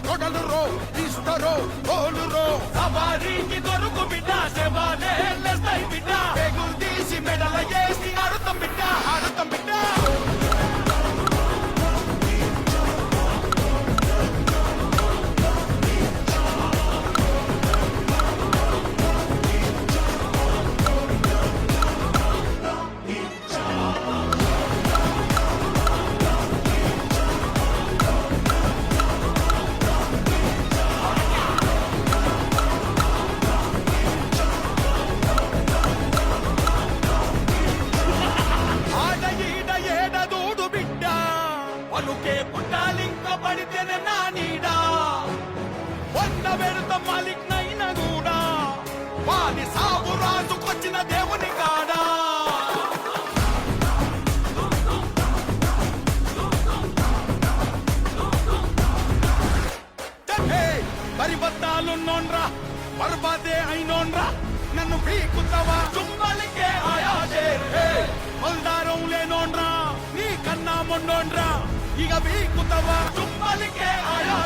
కొడలు రో ఇస్తరో ఓలు రో సవారీకి దొరుకు బిడ్డ శవాలే లేస్తాయి బిడ్డ పేగులు తీసి మెడల వేసి ఆడుతాం బిడ్డ ఆడుతాం బిడ్డ పలుకే పుట్టాలింక పడితేనే నా నీడా వంద పెడత మాలిక్నైన కూడా వాని సాగు రాజుకొచ్చిన దేవుని కాడా పరిబద్ధాలున్నోన్రా బర్బాదే అయినోన్రా నన్ను పీకుతావా చుమ్మలికే ఆయాజే మల్దారం లేనోన్రా నీ కన్నా మొన్నోన్రా ఇక పీకుతావా చుమ్మలికే ఆయా